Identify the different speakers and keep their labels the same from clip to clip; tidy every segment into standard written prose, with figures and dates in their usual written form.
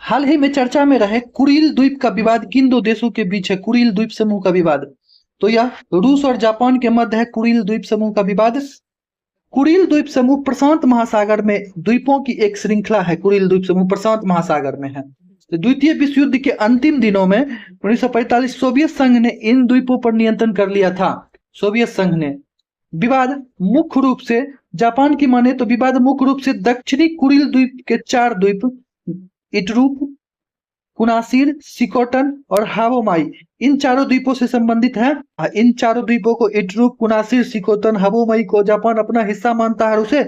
Speaker 1: हाल ही में चर्चा में रहे कुरिल द्वीप का विवाद किन दो देशों के बीच है? कुरिल द्वीप समूह का विवाद। तो यह रूस और जापान के मध्य है कुरिल द्वीप समूह का विवाद। कुरिल द्वीप समूह प्रशांत महासागर में द्वीपों की एक श्रृंखला है। कुरिल द्वीप समूह प्रशांत महासागर में है। तो द्वितीय विश्व युद्ध के अंतिम दिनों में 1945 सोवियत संघ ने इन द्वीपों पर नियंत्रण कर लिया था। सोवियत संघ ने। विवाद मुख्य रूप से जापान की माने तो विवाद मुख्य रूप से दक्षिणी कुरिल द्वीप के 4 द्वीप इटरूप, कुनासिर, सिकोटन और हावोमाई इन चारों द्वीपों से संबंधित है। इन चारों द्वीपों को इटरूप, कुनासिर, सिकोटन, हावोमाई को जापान अपना हिस्सा मानता है और उसे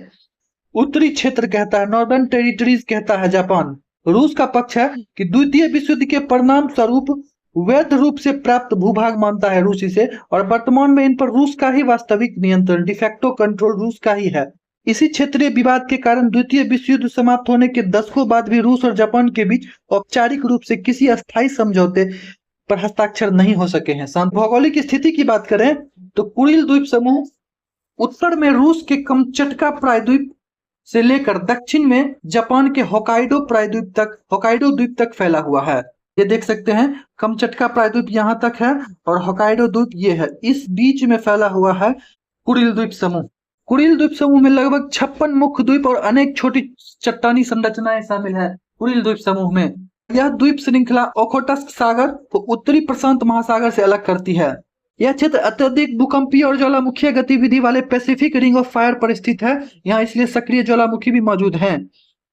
Speaker 1: उत्तरी क्षेत्र कहता है, नॉर्दर्न टेरिटरीज कहता है जापान। रूस का पक्ष है कि द्वितीय विश्व युद्ध के परिणाम स्वरूप वैध रूप से प्राप्त भूभाग मानता है रूस इसे, और वर्तमान में इन पर रूस का ही वास्तविक नियंत्रण, डिफेक्टो कंट्रोल रूस का ही है। इसी क्षेत्रीय विवाद के कारण द्वितीय विश्व युद्ध समाप्त होने के दशकों बाद भी रूस और जापान के बीच औपचारिक रूप से किसी अस्थायी समझौते पर हस्ताक्षर नहीं हो सके हैं। भौगोलिक स्थिति की बात करें तो कुरिल द्वीप समूह उत्तर में रूस के कमचटका प्रायद्वीप से लेकर दक्षिण में जापान के होकाइडो द्वीप तक फैला हुआ है। ये देख सकते हैं, कमचटका प्रायद्वीप यहाँ तक है और होकाइडो द्वीप ये है। इस बीच में फैला हुआ है कुरिल द्वीप समूह। कुरिल द्वीप समूह में लगभग 56 मुख्य द्वीप और अनेक छोटी चट्टानी संरचनाएं शामिल है। कुरिल द्वीप समूह में यह द्वीप श्रृंखला ओखोटस्क सागर को उत्तरी प्रशांत महासागर से अलग करती है। यह क्षेत्र अत्यधिक भूकंपीय और ज्वालामुखीय गतिविधि वाले पैसिफिक रिंग ऑफ फायर पर स्थित है। यहाँ इसलिए सक्रिय ज्वालामुखी भी मौजूद हैं।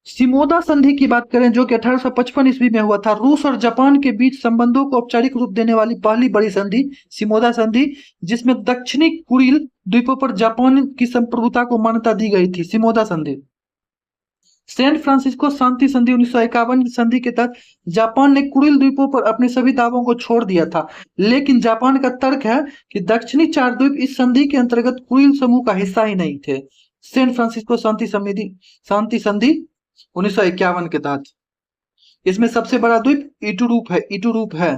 Speaker 1: शिमोदा संधि की बात करें जो कि 1855 ईस्वी में हुआ था, रूस और जापान के बीच संबंधों को औपचारिक रूप देने वाली पहली बड़ी संधि शिमोदा संधि, जिसमें दक्षिणी कुरिल द्वीपों पर जापान की संप्रभुता को मान्यता दी गई थी। शिमोदा संधि। सैन फ्रांसिस्को शांति संधि 1951 की संधि के तहत जापान ने कुरिल द्वीपों पर अपने सभी दावों को छोड़ दिया था, लेकिन जापान का तर्क है कि दक्षिणी 4 द्वीप इस संधि के अंतर्गत कुरिल समूह का हिस्सा ही नहीं थे। सैन फ्रांसिस्को शांति संधि 1951 के तहत इसमें सबसे बड़ा द्वीप इटूरूप है।